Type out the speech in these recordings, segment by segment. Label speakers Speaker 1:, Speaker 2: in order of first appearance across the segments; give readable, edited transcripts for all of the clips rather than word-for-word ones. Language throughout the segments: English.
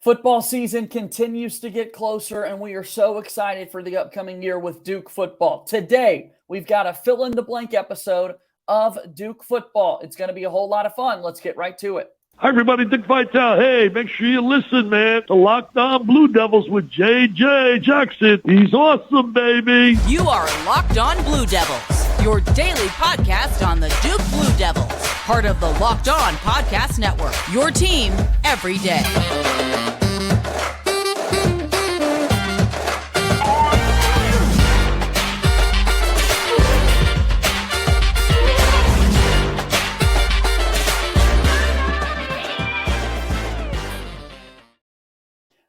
Speaker 1: Football season continues to get closer, and we are so excited for the upcoming year with Duke football. Today, we've got a fill-in-the-blank episode of Duke football. It's going to be a whole lot of fun. Let's get right to it.
Speaker 2: Hi, everybody. Dick Vitale. Hey, make sure you listen, man. The Locked On Blue Devils with J.J. Jackson. He's awesome, baby.
Speaker 3: You are Locked On Blue Devils, your daily podcast on the Duke Blue Devils, part of the Locked On Podcast Network, your team every day.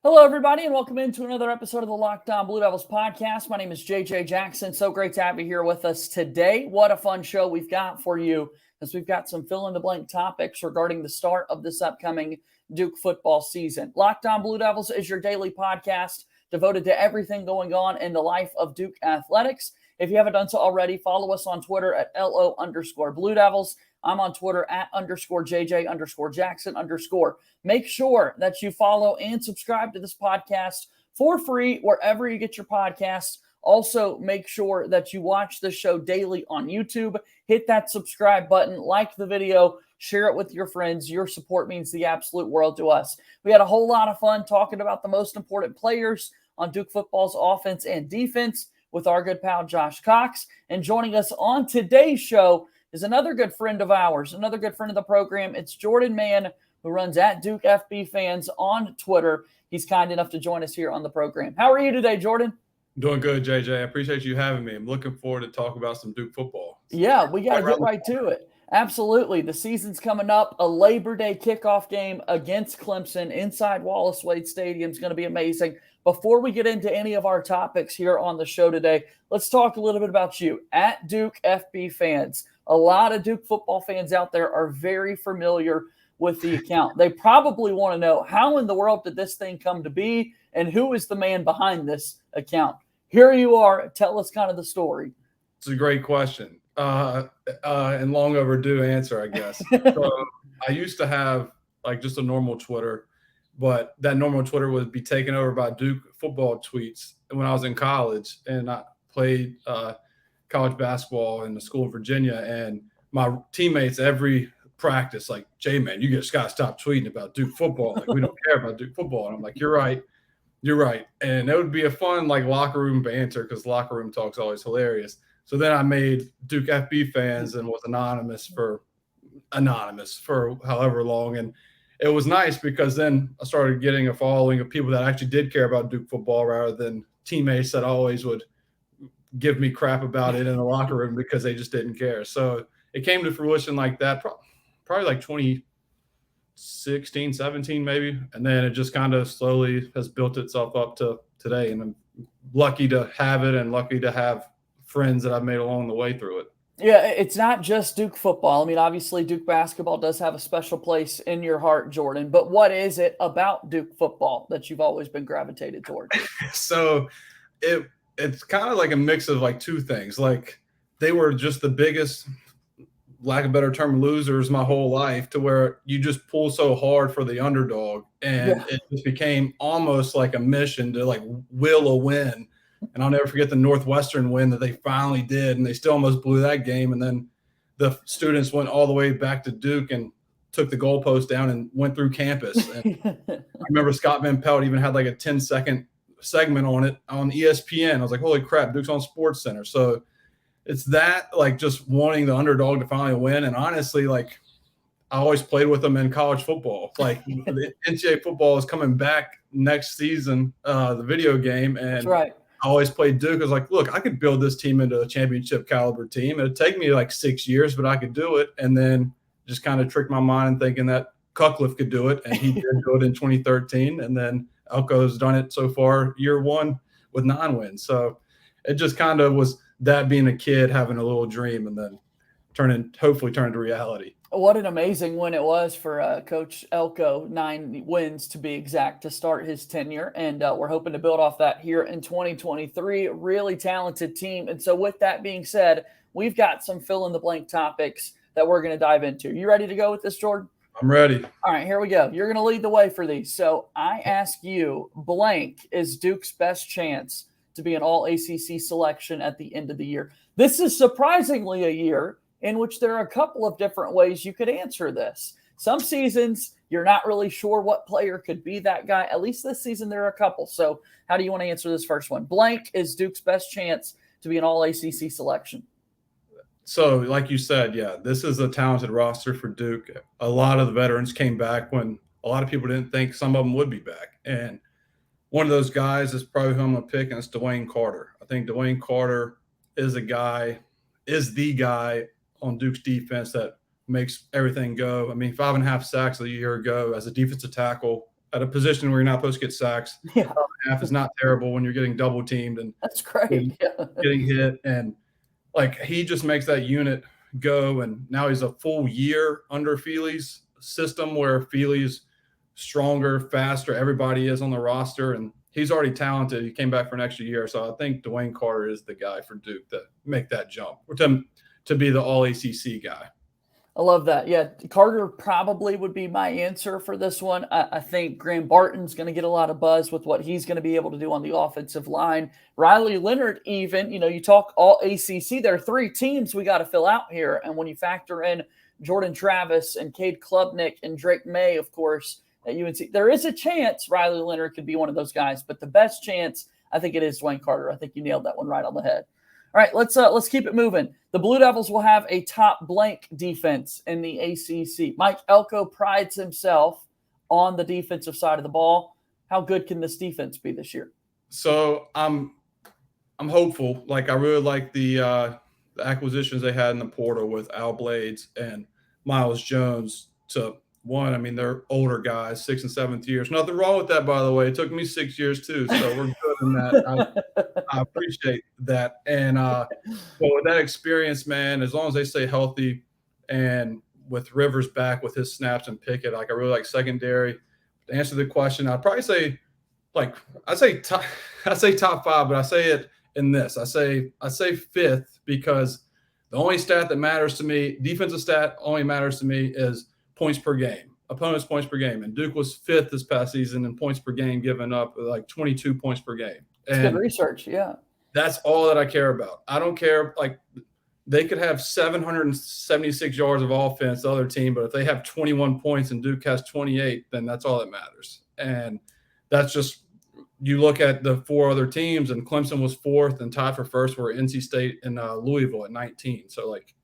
Speaker 1: Hello, everybody, and welcome into another episode of the Locked On Blue Devils podcast. My name is J.J. Jackson. So great to have you here with us today. What a fun show we've got for you, as we've got some fill-in-the-blank topics regarding the start of this upcoming Duke football season. Locked On Blue Devils is your daily podcast devoted to everything going on in the life of Duke athletics. If you haven't done so already, follow us on Twitter at LO_Blue Devils. I'm on Twitter at _JJ_Jackson_. Make sure that you follow and subscribe to this podcast for free wherever you get your podcasts. Also, make sure that you watch the show daily on YouTube. Hit that subscribe button, like the video, share it with your friends. Your support means the absolute world to us. We had a whole lot of fun talking about the most important players on Duke football's offense and defense with our good pal Josh Cox. And joining us on today's show is another good friend of ours, another good friend of the program. It's Jordan Mann, who runs at Duke FB Fans on Twitter. He's kind enough to join us here on the program. How are you today, Jordan?
Speaker 4: Doing good, JJ. I appreciate you having me. I'm looking forward to talk about some Duke football.
Speaker 1: Yeah, we got to get right to it. Absolutely. The season's coming up. A Labor Day kickoff game against Clemson inside Wallace Wade Stadium is going to be amazing. Before we get into any of our topics here on the show today, let's talk a little bit about you. At Duke FB Fans, a lot of Duke football fans out there are very familiar with the account. They probably want to know, how in the world did this thing come to be, and who is the man behind this account? Here you are. Tell us kind of the story.
Speaker 4: It's a great question and long overdue answer, I guess. So I used to have like just a normal Twitter, but that normal Twitter would be taken over by Duke football tweets when I was in college, and I played college basketball in the school in Virginia, and my teammates every practice like, J-Man, you just got to stop tweeting about Duke football. Like, we don't care about Duke football. And I'm like, you're right. And it would be a fun like locker room banter, because locker room talk's always hilarious. So then I made Duke FB Fans and was anonymous for however long. And it was nice because then I started getting a following of people that actually did care about Duke football, rather than teammates that always would give me crap about it in the locker room because they just didn't care. So it came to fruition like that, probably like 2016, 17 maybe. And then it just kind of slowly has built itself up to today. And I'm lucky to have it, and lucky to have friends that I've made along the way through it.
Speaker 1: Yeah, it's not just Duke football. I mean, obviously Duke basketball does have a special place in your heart, Jordan. But what is it about Duke football that you've always been gravitated towards?
Speaker 4: So it's kind of like a mix of like two things. Like, they were just the biggest, lack of a better term, losers my whole life, to where you just pull so hard for the underdog, and it just became almost like a mission to like will a win. And I'll never forget the Northwestern win that they finally did, and they still almost blew that game. And then the students went all the way back to Duke and took the goalpost down and went through campus. And I remember Scott Van Pelt even had like a 10-second segment on it on ESPN. I was like, holy crap, Duke's on Sports Center. So it's that, like, just wanting the underdog to finally win. And honestly, like, I always played with them in college football. Like, the NCAA football is coming back next season, the video game. And
Speaker 1: That's right.
Speaker 4: I always played Duke. I was like, look, I could build this team into a championship caliber team. It'd take me like 6 years, but I could do it. And then just kind of tricked my mind thinking that Cutcliffe could do it. And he did do it in 2013. And then Elko's done it so far year one with 9 wins. So it just kind of was that, being a kid, having a little dream, and then hopefully turn to reality.
Speaker 1: What an amazing win it was for Coach Elko, 9 wins to be exact, to start his tenure. And we're hoping to build off that here in 2023. Really talented team. And so with that being said, we've got some fill-in-the-blank topics that we're going to dive into. You ready to go with this, Jordan?
Speaker 4: I'm ready.
Speaker 1: All right, here we go. You're going to lead the way for these. So I ask you, blank is Duke's best chance to be an All-ACC selection at the end of the year. This is surprisingly a year in which there are a couple of different ways you could answer this. Some seasons, you're not really sure what player could be that guy. At least this season, there are a couple. So how do you want to answer this first one? Blank is Duke's best chance to be an All-ACC selection.
Speaker 4: So, like you said, yeah, this is a talented roster for Duke. A lot of the veterans came back when a lot of people didn't think some of them would be back. And one of those guys is probably who I'm going to pick, and it's Dwayne Carter. I think Dwayne Carter is the guy on Duke's defense that makes everything go. I mean, 5.5 sacks a year ago as a defensive tackle at a position where you're not supposed to get sacks.
Speaker 1: Yeah.
Speaker 4: 5.5 is not terrible when you're getting double teamed and
Speaker 1: That's great.
Speaker 4: getting hit. And like, he just makes that unit go. And now he's a full year under Feely's system where Feely's stronger, faster. Everybody is on the roster, and he's already talented. He came back for an extra year. So I think Dwayne Carter is the guy for Duke to make that jump, or to be the All-ACC guy.
Speaker 1: I love that. Yeah, Carter probably would be my answer for this one. I think Graham Barton's going to get a lot of buzz with what he's going to be able to do on the offensive line. Riley Leonard even, you talk All-ACC, there are 3 teams we got to fill out here. And when you factor in Jordan Travis and Cade Klubnik and Drake May, of course, at UNC, there is a chance Riley Leonard could be one of those guys. But the best chance, I think it is Dwayne Carter. I think you nailed that one right on the head. All right, let's keep it moving. The Blue Devils will have a top blank defense in the ACC. Mike Elko prides himself on the defensive side of the ball. How good can this defense be this year?
Speaker 4: So I'm hopeful. Like, I really like the acquisitions they had in the portal with Al Blades and Miles Jones. I mean, they're older guys, 6th and 7th years. Nothing wrong with that, by the way. It took me 6 years too, so we're good in that. I appreciate that. And but with that experience, man, as long as they stay healthy and with Rivers back with his snaps and Pickett, like, I really like secondary. To answer the question, I'd probably say top 5, but I say it in this. I say 5th because the only stat that matters to me, defensive stat only matters to me, is points per game, opponents' points per game. And Duke was 5th this past season in points per game given up, like 22 points per game. And
Speaker 1: it's good research, yeah. That's
Speaker 4: all that I care about. I don't care, like, they could have 776 yards of offense, the other team, but if they have 21 points and Duke has 28, then that's all that matters. And that's just, you look at the 4 other teams, and Clemson was 4th and tied for 1st were NC State and Louisville at 19. So, like,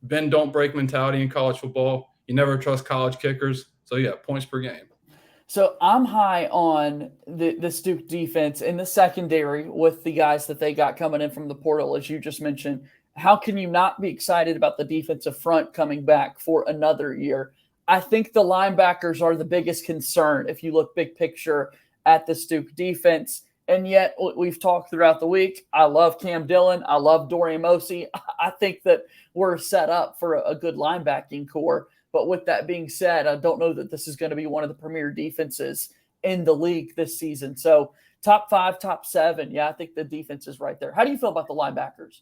Speaker 4: bend, don't break mentality in college football. You never trust college kickers. So, yeah, points per game.
Speaker 1: So I'm high on this Duke defense in the secondary with the guys that they got coming in from the portal, as you just mentioned. How can you not be excited about the defensive front coming back for another year? I think the linebackers are the biggest concern if you look big picture at this Duke defense. And yet we've talked throughout the week. I love Cam Dillon. I love Dorian Mosey. I think that we're set up for a good linebacking core. But with that being said, I don't know that this is going to be one of the premier defenses in the league this season. So top 5, top 7. Yeah, I think the defense is right there. How do you feel about the linebackers?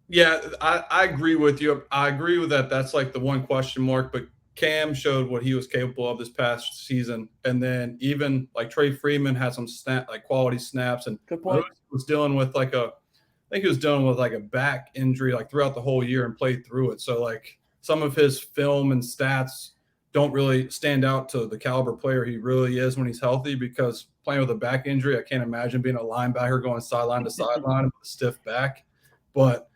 Speaker 4: Yeah, I agree with you. I agree with that. That's like the one question mark. But Cam showed what he was capable of this past season. And then even like Trey Freeman had some quality snaps. And
Speaker 1: good point.
Speaker 4: Was dealing with I think he was dealing with a back injury throughout the whole year and played through it. So some of his film and stats don't really stand out to the caliber player he really is when he's healthy, because playing with a back injury, I can't imagine being a linebacker going sideline to sideline with a stiff back. But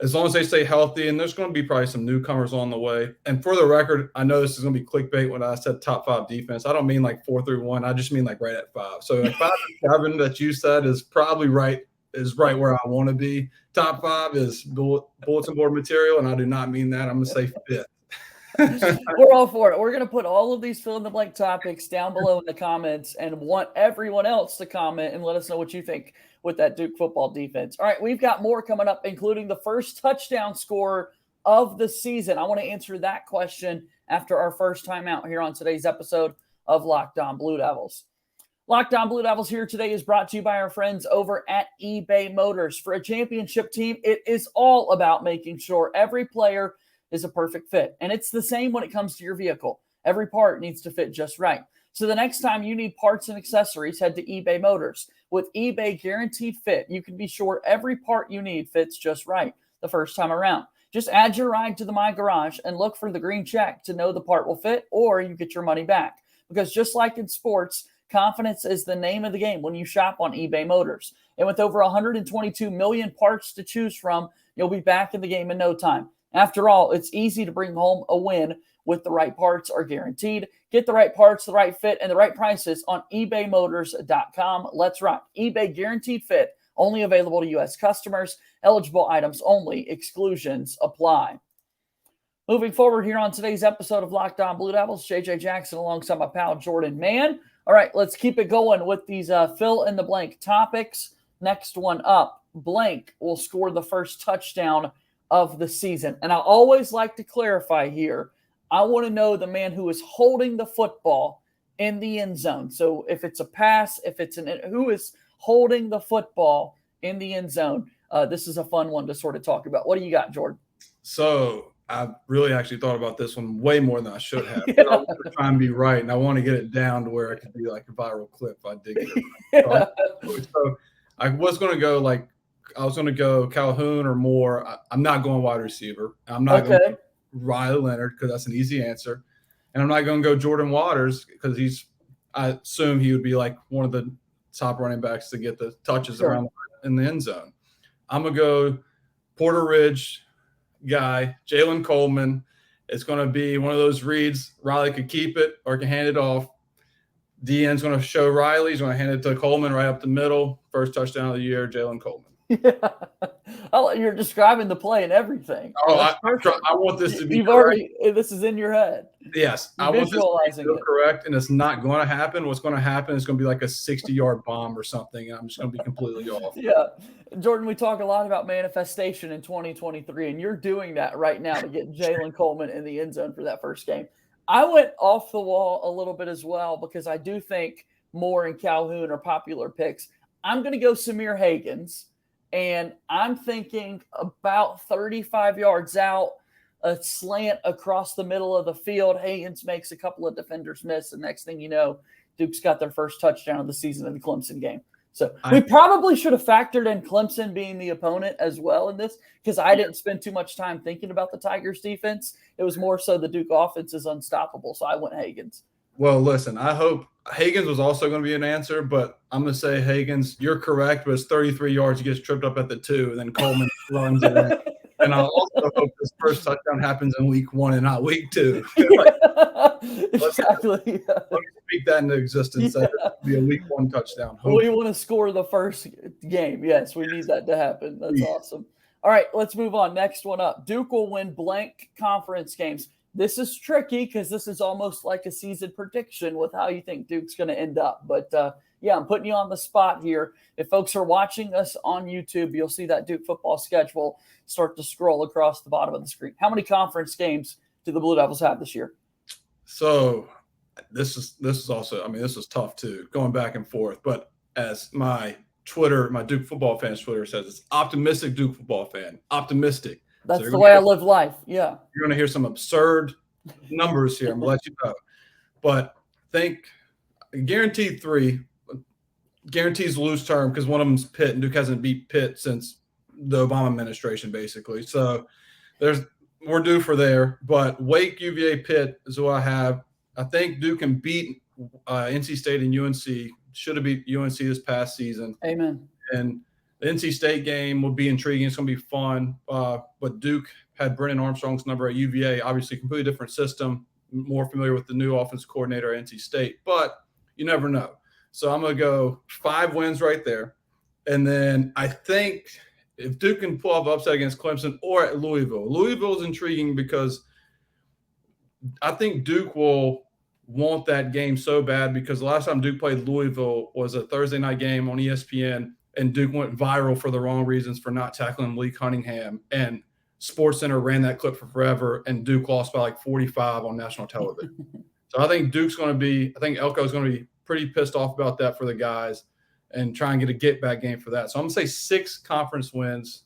Speaker 4: as long as they stay healthy, and there's going to be probably some newcomers on the way. And for the record, I know this is going to be clickbait when I said top 5 defense. I don't mean 4 through 1. I just mean right at 5. So 5 to 7 that you said is probably right where I want to be. Top 5 is bulletin board material, and I do not mean that. I'm going to say 5th.
Speaker 1: We're all for it. We're going to put all of these fill-in-the-blank topics down below in the comments and want everyone else to comment and let us know what you think with that Duke football defense. All right, we've got more coming up, including the first touchdown scorer of the season. I want to answer that question after our first time out here on today's episode of Locked On Blue Devils. Locked On Blue Devils here today is brought to you by our friends over at eBay Motors. For a championship team, it is all about making sure every player is a perfect fit. And it's the same when it comes to your vehicle. Every part needs to fit just right. So the next time you need parts and accessories, head to eBay Motors. With eBay Guaranteed Fit, you can be sure every part you need fits just right the first time around. Just add your ride to the My Garage and look for the green check to know the part will fit, or you get your money back. Because just like in sports, confidence is the name of the game when you shop on eBay Motors. And with over 122 million parts to choose from, you'll be back in the game in no time. After all, it's easy to bring home a win with the right parts are guaranteed. Get the right parts, the right fit, and the right prices on ebaymotors.com. Let's rock. eBay Guaranteed Fit, only available to U.S. customers. Eligible items only. Exclusions apply. Moving forward here on today's episode of Locked On Blue Devils, JJ Jackson alongside my pal Jordan Mann. All right, let's keep it going with these fill-in-the-blank topics. Next one up, blank will score the first touchdown of the season. And I always like to clarify here, I want to know the man who is holding the football in the end zone. So if it's a pass, if it's who is holding the football in the end zone? This is a fun one to sort of talk about. What do you got, Jordan?
Speaker 4: So I really actually thought about this one way more than I should have.
Speaker 1: Yeah.
Speaker 4: But I want to try and be right, and I want to get it down to where it could be like a viral clip if I did get it right. So I was going to go Calhoun or Moore. I'm not going wide receiver. I'm not going to Riley Leonard because that's an easy answer. And I'm not going to go Jordan Waters because I assume he would be like one of the top running backs to get the touches around in the end zone. I'm going to go Porter Ridge guy, Jalen Coleman. It's going to be one of those reads. Riley could keep it or can hand it off. DN's going to show Riley. He's going to hand it to Coleman right up the middle. First touchdown of the year, Jalen Coleman.
Speaker 1: Yeah. You're describing the play and everything.
Speaker 4: Oh, I want this to be
Speaker 1: this is in your head.
Speaker 4: Yes. I want this to be correct, and it's not going to happen. What's going to happen is going to be like a 60-yard bomb or something, and I'm just going to be completely off.
Speaker 1: Yeah. Jordan, we talk a lot about manifestation in 2023, and you're doing that right now to get Jalen Coleman in the end zone for that first game. I went off the wall a little bit as well because I do think Moore and Calhoun are popular picks. I'm going to go Samir Hagans. And I'm thinking about 35 yards out, a slant across the middle of the field. Hagans makes a couple of defenders miss. And next thing you know, Duke's got their first touchdown of the season in the Clemson game. So we probably should have factored in Clemson being the opponent as well in this because I didn't spend too much time thinking about the Tigers defense. It was more so the Duke offense is unstoppable. So I went Hagans.
Speaker 4: Well, listen, I hope Hagans was also going to be an answer, but I'm going to say Hagans, you're correct, but it's 33 yards. He gets tripped up at the 2, and then Coleman runs it in. And I also hope this first touchdown happens in week 1 and not week 2.
Speaker 1: Exactly.
Speaker 4: Let me speak that into existence.
Speaker 1: Yeah.
Speaker 4: That would be a week 1 touchdown.
Speaker 1: We want to score the first game. Yes, we need that to happen. That's awesome. All right, let's move on. Next one up. Duke will win blank conference games. This is tricky because this is almost like a season prediction with how you think Duke's going to end up. But, I'm putting you on the spot here. If folks are watching us on YouTube, you'll see that Duke football schedule start to scroll across the bottom of the screen. How many conference games do the Blue Devils have this year?
Speaker 4: So this is also, this is tough too, going back and forth. But as my Duke football fans Twitter says, it's optimistic Duke football fan. Optimistic.
Speaker 1: That's the way I live life. Yeah.
Speaker 4: You're going to hear some absurd numbers here. I'm going to let you know. But think guaranteed 3, guarantees lose term because one of them's Pitt, and Duke hasn't beat Pitt since the Obama administration, basically. So we're due for there. But Wake, UVA, Pitt is who I have. I think Duke can beat NC State and UNC. Should have beat UNC this past season.
Speaker 1: Amen.
Speaker 4: And the NC State game will be intriguing. It's going to be fun. But Duke had Brennan Armstrong's number at UVA. Obviously, completely different system. More familiar with the new offensive coordinator at NC State. But you never know. So I'm going to go 5 wins right there. And then I think if Duke can pull off upset against Clemson or at Louisville is intriguing because I think Duke will want that game so bad because the last time Duke played Louisville was a Thursday night game on ESPN. And Duke went viral for the wrong reasons for not tackling Malik Cunningham. And SportsCenter ran that clip for forever, and Duke lost by like 45 on national television. So I think Elko's going to be pretty pissed off about that for the guys and try and get a get-back game for that. So I'm going to say 6 conference wins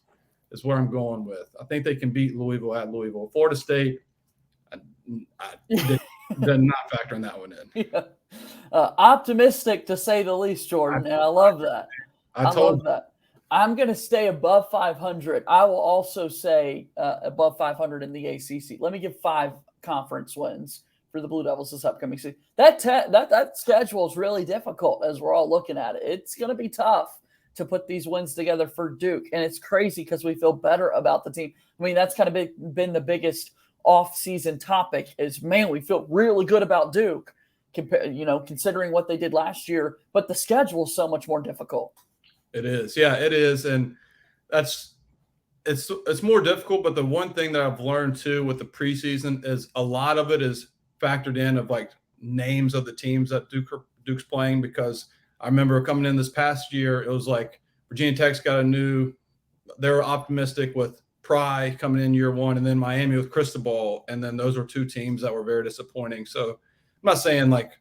Speaker 4: is where I'm going with. I think they can beat Louisville at Louisville. Florida State, Did not factor in that one in.
Speaker 1: Yeah. Optimistic to say the least, Jordan, and I love that. I love that. I'm going to stay above 500. I will also say above 500 in the ACC. Let me give 5 conference wins for the Blue Devils this upcoming season. That schedule is really difficult as we're all looking at it. It's going to be tough to put these wins together for Duke, and it's crazy because we feel better about the team. I mean, that's kind of been the biggest off-season topic is, man, we feel really good about Duke, considering what they did last year, but the schedule is so much more difficult.
Speaker 4: It is. Yeah, it is. And it's more difficult. But the one thing that I've learned too with the preseason is a lot of it is factored in of like names of the teams that Duke's playing, because I remember coming in this past year, it was like Virginia Tech's got they were optimistic with Pry coming in year one, and then Miami with Cristobal. And then those were 2 teams that were very disappointing. So I'm not saying like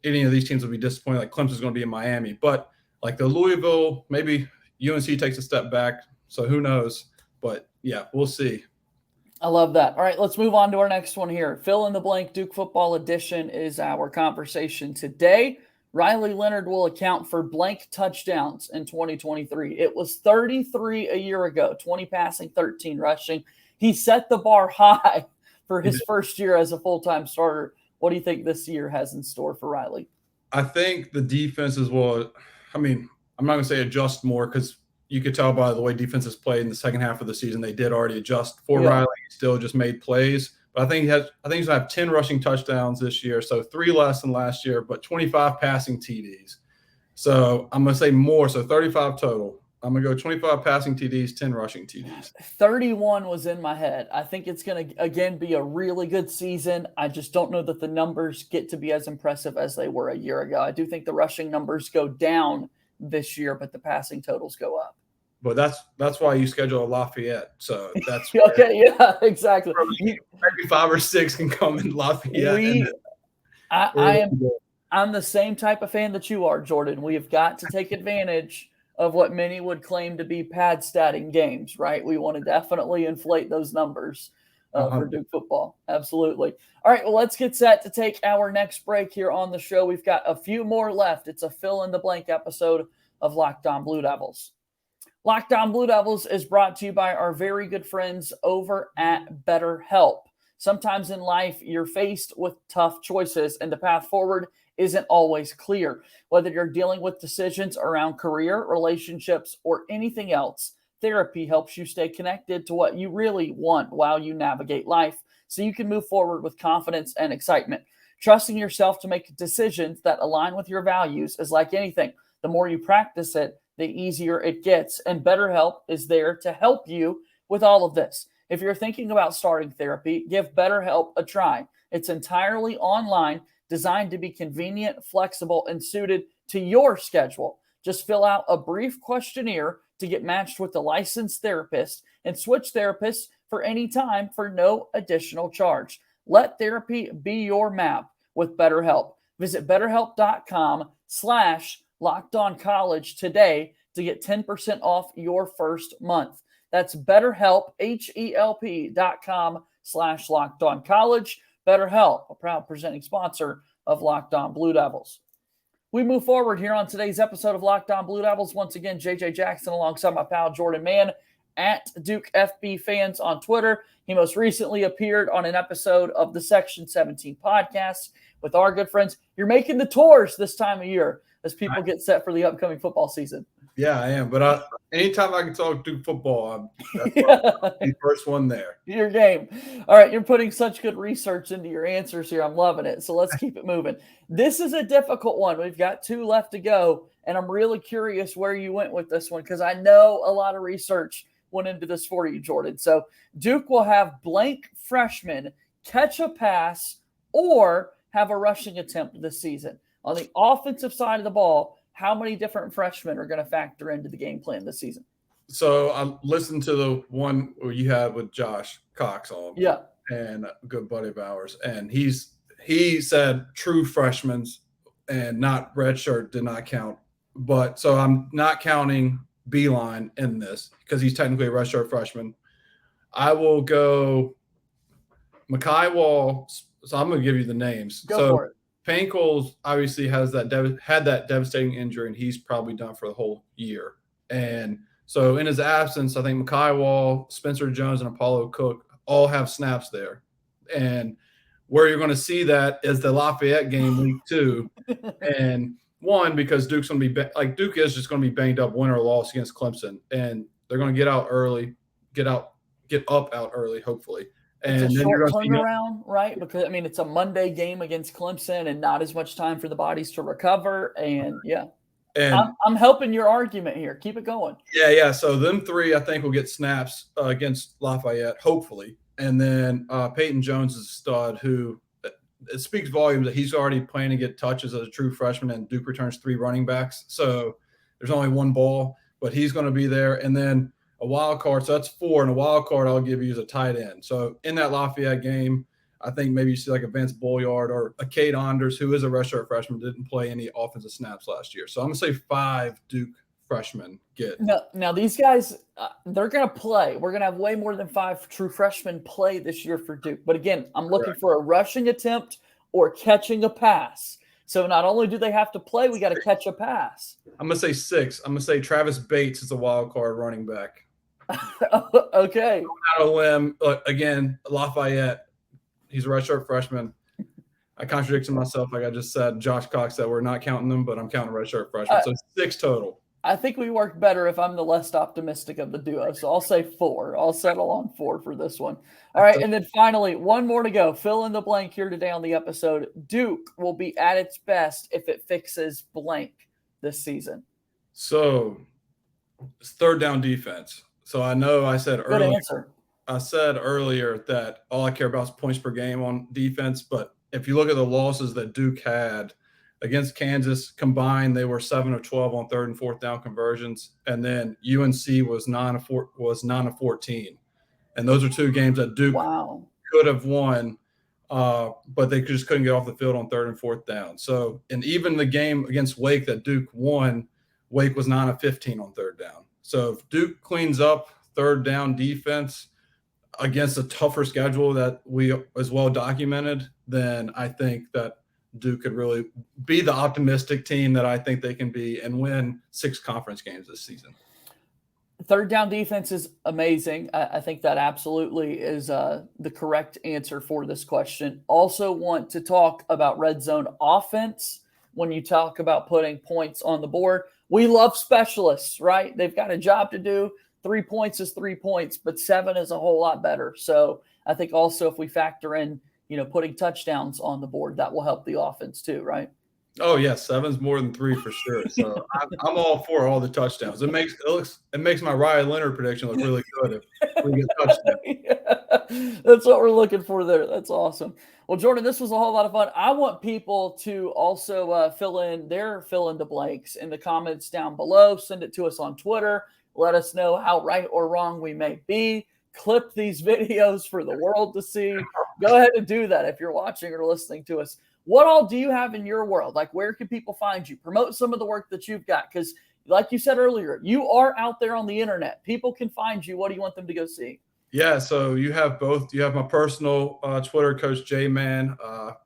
Speaker 4: any of these teams will be disappointing, like Clemson's going to be in Miami, but like the Louisville, maybe UNC takes a step back. So who knows? But yeah, we'll see.
Speaker 1: I love that. All right, let's move on to our next one here. Fill in the blank Duke football edition is our conversation today. Riley Leonard will account for blank touchdowns in 2023. It was 33 a year ago, 20 passing, 13 rushing. He set the bar high for his first year as a full-time starter. What do you think this year has in store for Riley?
Speaker 4: I think the defenses will – I mean, I'm not going to say adjust more, because you could tell by the way defenses played in the second half of the season, they did already adjust for Riley. He still just made plays. But I think he's going to have 10 rushing touchdowns this year, so 3 less than last year, but 25 passing TDs. So I'm going to say more, so 35 total. I'm going to go 25 passing TDs, 10 rushing TDs.
Speaker 1: 31 was in my head. I think it's going to, again, be a really good season. I just don't know that the numbers get to be as impressive as they were a year ago. I do think the rushing numbers go down this year, but the passing totals go up.
Speaker 4: But that's why you schedule a Lafayette. So that's
Speaker 1: okay. Yeah, exactly.
Speaker 4: Maybe 5 or 6 can come in Lafayette.
Speaker 1: I'm the same type of fan that you are, Jordan. We have got to take advantage of what many would claim to be pad statting games, right? We want to definitely inflate those numbers for Duke football. Absolutely. All right, well, let's get set to take our next break here on the show. We've got a few more left. It's a fill-in-the-blank episode of Locked On Blue Devils. Locked On Blue Devils is brought to you by our very good friends over at BetterHelp. Sometimes in life, you're faced with tough choices, and the path forward isn't always clear. Whether you're dealing with decisions around career, relationships, or anything else, therapy helps you stay connected to what you really want while you navigate life, so you can move forward with confidence and excitement. Trusting yourself to make decisions that align with your values is like anything. The more you practice it, the easier it gets, and BetterHelp is there to help you with all of this. If you're thinking about starting therapy, give BetterHelp a try. It's entirely online, designed to be convenient, flexible, and suited to your schedule. Just fill out a brief questionnaire to get matched with a licensed therapist and switch therapists for any time for no additional charge. Let therapy be your map with BetterHelp. Visit BetterHelp.com/LockedOnCollege today to get 10% off your first month. That's BetterHelp, HELP.com/LockedOnCollege. BetterHelp, a proud presenting sponsor of Locked On Blue Devils. We move forward here on today's episode of Locked On Blue Devils. Once again, JJ Jackson alongside my pal Jordan Mann at Duke FB Fans on Twitter. He most recently appeared on an episode of the Section 17 podcast with our good friends. You're making the tours this time of year as people get set for the upcoming football season.
Speaker 4: Yeah, I am. But anytime I can talk Duke football, that's the first one there.
Speaker 1: Your game. All right, you're putting such good research into your answers here. I'm loving it. So let's keep it moving. This is a difficult one. We've got 2 left to go, and I'm really curious where you went with this one because I know a lot of research went into this for you, Jordan. So Duke will have blank freshmen catch a pass or have a rushing attempt this season. On the offensive side of the ball, how many different freshmen are going to factor into the game plan this season?
Speaker 4: So I listened to the one where you had with Josh Cox on.
Speaker 1: Yeah.
Speaker 4: And a good buddy of ours. And he said true freshmen and not redshirt did not count. But so I'm not counting Beeline in this because he's technically a redshirt freshman. I will go Mekhi Wall So I'm going to give you the names.
Speaker 1: Go for it.
Speaker 4: Pankols obviously had that devastating injury, and he's probably done for the whole year. And so in his absence, I think Mekhi Wall, Spencer Jones, and Apollo Cook all have snaps there. And where you're going to see that is the Lafayette game week 2. And one, because Duke's going to be Duke is just going to be banged up, win or loss against Clemson, and they're going to get up out early, hopefully. And
Speaker 1: it's a
Speaker 4: then
Speaker 1: short
Speaker 4: you're going to
Speaker 1: turnaround, right? Because it's a Monday game against Clemson, and not as much time for the bodies to recover. And I'm helping your argument here. Keep it going.
Speaker 4: Yeah. So them 3, I think, will get snaps against Lafayette, hopefully. And then Peyton Jones is a stud who it speaks volumes that he's already playing to get touches as a true freshman, and Duke returns 3 running backs. So there's only 1 ball, but he's going to be there. And then a wild card, so that's 4, and a wild card I'll give you as a tight end. So in that Lafayette game, I think maybe you see like a Vince Bolyard or a Cade Onders, who is a redshirt freshman, didn't play any offensive snaps last year. So I'm going to say 5 Duke freshmen get.
Speaker 1: Now these guys, they're going to play. We're going to have way more than 5 true freshmen play this year for Duke. But again, I'm looking for a rushing attempt or catching a pass. So not only do they have to play, we got to catch a pass.
Speaker 4: I'm going to say 6. I'm going to say Travis Bates is a wild card running back.
Speaker 1: Okay.
Speaker 4: Out of limb, again, Lafayette. He's a redshirt freshman. I contradicted myself, like I just said. Josh Cox said we're not counting them, but I'm counting redshirt freshmen. So 6 total.
Speaker 1: I think we work better if I'm the less optimistic of the duo. So I'll say 4. I'll settle on 4 for this one. All right. And then finally, one more to go. Fill in the blank here today on the episode. Duke will be at its best if it fixes blank this season.
Speaker 4: So it's third down defense. So I know I said earlier.
Speaker 1: Good answer.
Speaker 4: I said earlier that all I care about is points per game on defense. But if you look at the losses that Duke had against Kansas combined, they were 7 of 12 on 3rd and 4th down conversions. And then UNC was 9 of 14. And those are 2 games that Duke could have won, but they just couldn't get off the field on 3rd and 4th down. So, and even the game against Wake that Duke won, Wake was 9 of 15 on 3rd down. So if Duke cleans up 3rd down defense against a tougher schedule that we as well documented, then I think that Duke could really be the optimistic team that I think they can be and win 6 conference games this season.
Speaker 1: 3rd down defense is amazing. I think that absolutely is the correct answer for this question. Also want to talk about red zone offense when you talk about putting points on the board. We love specialists, right? They've got a job to do. 3 points is 3 points, but 7 is a whole lot better. So I think also if we factor in, putting touchdowns on the board, that will help the offense too, right?
Speaker 4: Oh yeah, 7's more than 3 for sure. So I'm all for all the touchdowns. It makes my Ryan Leonard prediction look really good if we get touchdowns.
Speaker 1: Yeah, that's what we're looking for there. That's awesome. Well, Jordan, this was a whole lot of fun. I want people to also fill in the blanks in the comments down below. Send it to us on Twitter. Let us know how right or wrong we may be. Clip these videos for the world to see. Go ahead and do that if you're watching or listening to us. What all do you have in your world? Like, where can people find you? Promote some of the work that you've got, because like you said earlier, you are out there on the internet. People can find you. What do you want them to go see?
Speaker 4: Yeah, so you have both. You have my personal Twitter, Coach J Man,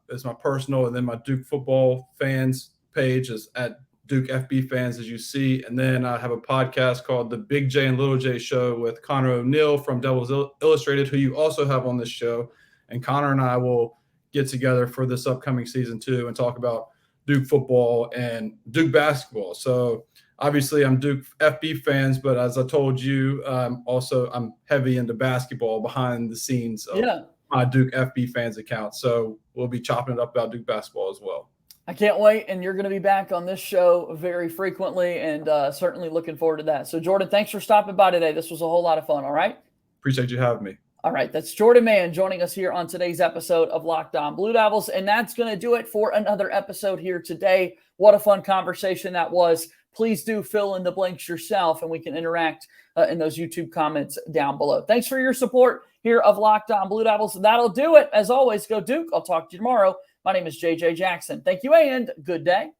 Speaker 4: is my personal, and then my Duke football fans page is at Duke FB Fans, as you see. And then I have a podcast called The Big J and Little J Show with Connor O'Neill from Devils Illustrated, who you also have on this show. And Connor and I will get together for this upcoming season too and talk about Duke football and Duke basketball. So obviously I'm Duke FB fans, but as I told you, I'm heavy into basketball behind the scenes of my Duke FB Fans account. So we'll be chopping it up about Duke basketball as well.
Speaker 1: I can't wait, and you're going to be back on this show very frequently, and certainly looking forward to that. So, Jordan, thanks for stopping by today. This was a whole lot of fun, all right?
Speaker 4: Appreciate you having me.
Speaker 1: All right, that's Jordan Mann joining us here on today's episode of Locked On Blue Devils, and that's going to do it for another episode here today. What a fun conversation that was. Please do fill in the blanks yourself, and we can interact in those YouTube comments down below. Thanks for your support here of Locked On Blue Devils. That'll do it. As always, go Duke. I'll talk to you tomorrow. My name is JJ Jackson. Thank you and good day.